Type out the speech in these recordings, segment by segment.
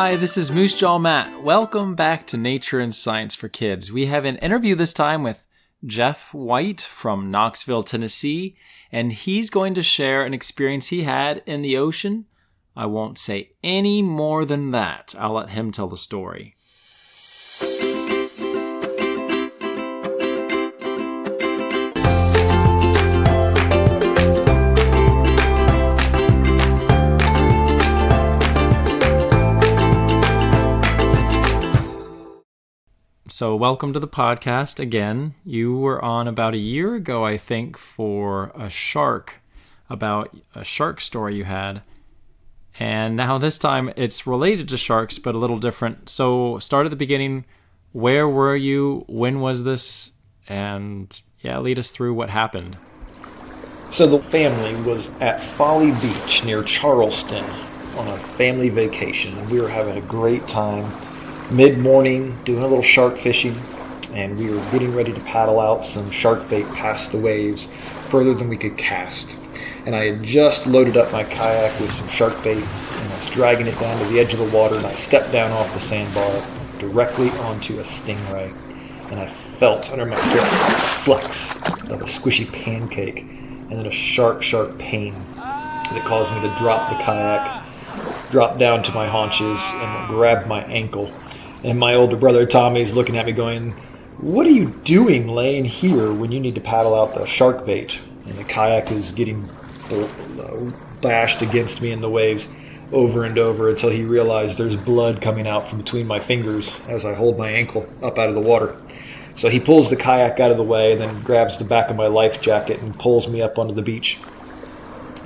Hi, this is Moose Jaw Matt. Welcome back to Nature and Science for Kids. We have an interview this time with Geoff White from Knoxville, Tennessee, and he's going to share an experience he had in the ocean. I won't say any more than that. I'll let him tell the story. So welcome to the podcast again. You were on about a year ago, I think, for about a shark story you had. And now this time it's related to sharks, but a little different. So start at the beginning. Where were you? When was this? And lead us through what happened. So the family was at Folly Beach near Charleston on a family vacation. And we were having a great time. Mid-morning, doing a little shark fishing, and we were getting ready to paddle out some shark bait past the waves further than we could cast. And I had just loaded up my kayak with some shark bait, and I was dragging it down to the edge of the water, and I stepped down off the sandbar directly onto a stingray. And I felt under my foot a flex of a squishy pancake, and then a sharp pain that caused me to drop the kayak, drop down to my haunches, and grab my ankle. And my older brother Tommy's looking at me going, "What are you doing laying here when you need to paddle out the shark bait?" And the kayak is getting bashed against me in the waves over and over until he realized there's blood coming out from between my fingers as I hold my ankle up out of the water. So he pulls the kayak out of the way and then grabs the back of my life jacket and pulls me up onto the beach.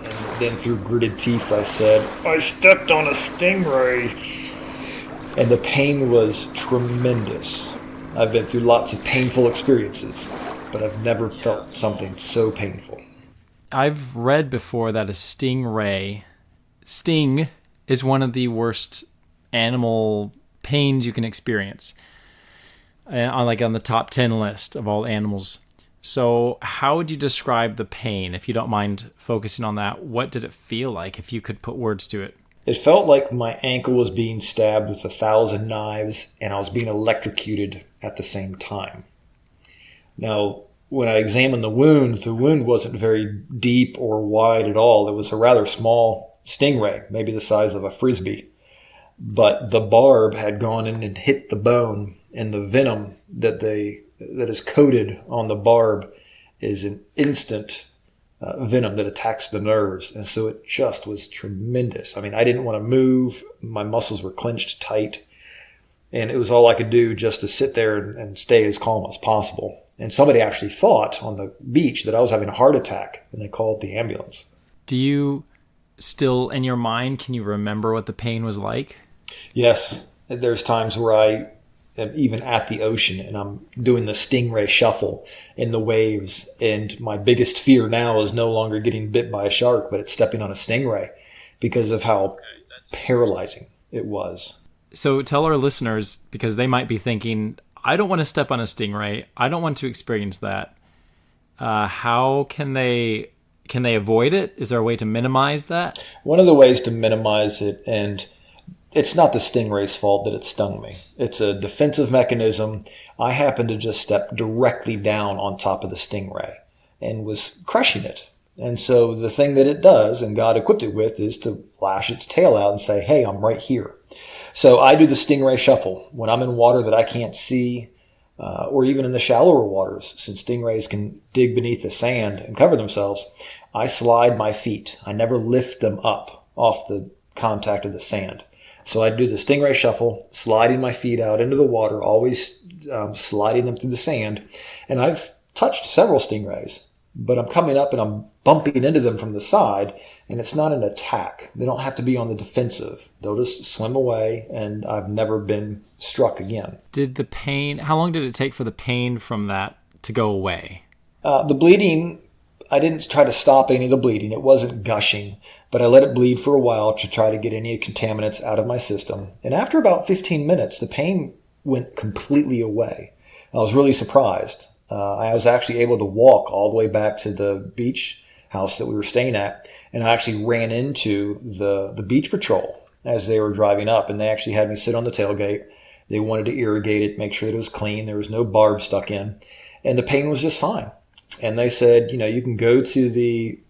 And then through gritted teeth I said, "I stepped on a stingray." And the pain was tremendous. I've been through lots of painful experiences, but I've never felt something so painful. I've read before that a sting is one of the worst animal pains you can experience. On the top 10 list of all animals. So how would you describe the pain, if you don't mind focusing on that? What did it feel like, if you could put words to it? It felt like my ankle was being stabbed with 1,000 knives and I was being electrocuted at the same time. Now, when I examined the wound wasn't very deep or wide at all. It was a rather small stingray, maybe the size of a frisbee. But the barb had gone in and hit the bone, and the venom that is coated on the barb is an instant venom that attacks the nerves. And so it just was tremendous. I mean, I didn't want to move. My muscles were clenched tight. And it was all I could do just to sit there and stay as calm as possible. And somebody actually thought on the beach that I was having a heart attack, and they called the ambulance. Do you still, in your mind, can you remember what the pain was like? Yes. There's times where I am even at the ocean and I'm doing the stingray shuffle in the waves. And my biggest fear now is no longer getting bit by a shark, but it's stepping on a stingray because of how paralyzing it was. So tell our listeners, because they might be thinking, I don't want to step on a stingray. I don't want to experience that. How can they avoid it? Is there a way to minimize that? One of the ways to minimize it, and it's not the stingray's fault that it stung me. It's a defensive mechanism. I happened to just step directly down on top of the stingray and was crushing it. And so the thing that it does, and God equipped it with, is to lash its tail out and say, "Hey, I'm right here." So I do the stingray shuffle when I'm in water that I can't see, or even in the shallower waters, since stingrays can dig beneath the sand and cover themselves. I slide my feet. I never lift them up off the contact of the sand. So I do the stingray shuffle, sliding my feet out into the water, always sliding them through the sand. And I've touched several stingrays, but I'm coming up and I'm bumping into them from the side, and it's not an attack. They don't have to be on the defensive. They'll just swim away, and I've never been struck again. How long did it take for the pain from that to go away? The bleeding, I didn't try to stop any of the bleeding. It wasn't gushing, but I let it bleed for a while to try to get any contaminants out of my system. And after about 15 minutes, the pain went completely away. I was really surprised. I was actually able to walk all the way back to the beach house that we were staying at, and I actually ran into the beach patrol. as they were driving up, and they actually had me sit on the tailgate. They wanted to irrigate it, make sure that it was clean. There was no barb stuck in, and the pain was just fine. And they said, you can go to the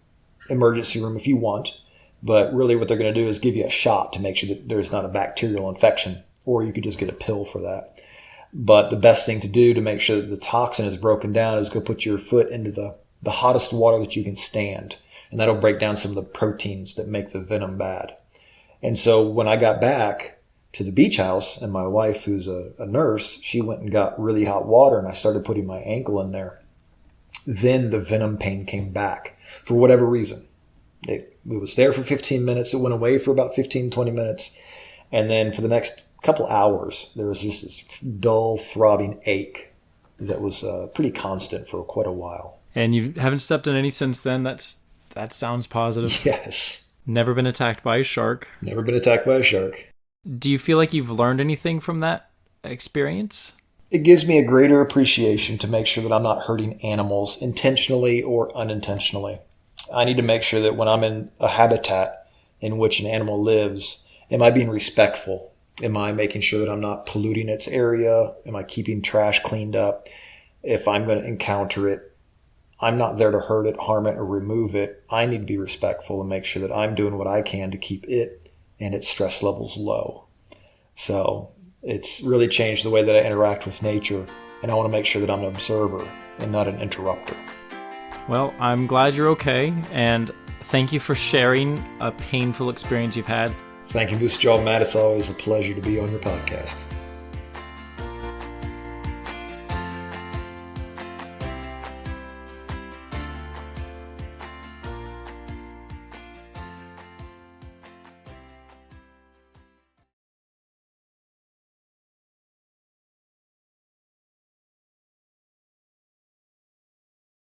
emergency room if you want, but really what they're going to do is give you a shot to make sure that there's not a bacterial infection, or you could just get a pill for that. But the best thing to do to make sure that the toxin is broken down is go put your foot into the hottest water that you can stand, and that'll break down some of the proteins that make the venom bad. And so when I got back to the beach house, and my wife, who's a nurse, she went and got really hot water, and I started putting my ankle in there. Then the venom pain came back for whatever reason. It was there for 15 minutes. It went away for about 15, 20 minutes. And then for the next couple hours, there was just this dull, throbbing ache that was pretty constant for quite a while. And you haven't stepped in any since then? That sounds positive. Yes. Never been attacked by a shark? Never been attacked by a shark. Do you feel like you've learned anything from that experience? It gives me a greater appreciation to make sure that I'm not hurting animals intentionally or unintentionally. I need to make sure that when I'm in a habitat in which an animal lives, am I being respectful? Am I making sure that I'm not polluting its area? Am I keeping trash cleaned up? If I'm going to encounter it, I'm not there to hurt it, harm it, or remove it. I need to be respectful and make sure that I'm doing what I can to keep it and its stress levels low. So it's really changed the way that I interact with nature, and I want to make sure that I'm an observer and not an interrupter. Well, I'm glad you're okay, and thank you for sharing a painful experience you've had. Thank you, Mr. Joel Matt. It's always a pleasure to be on your podcast.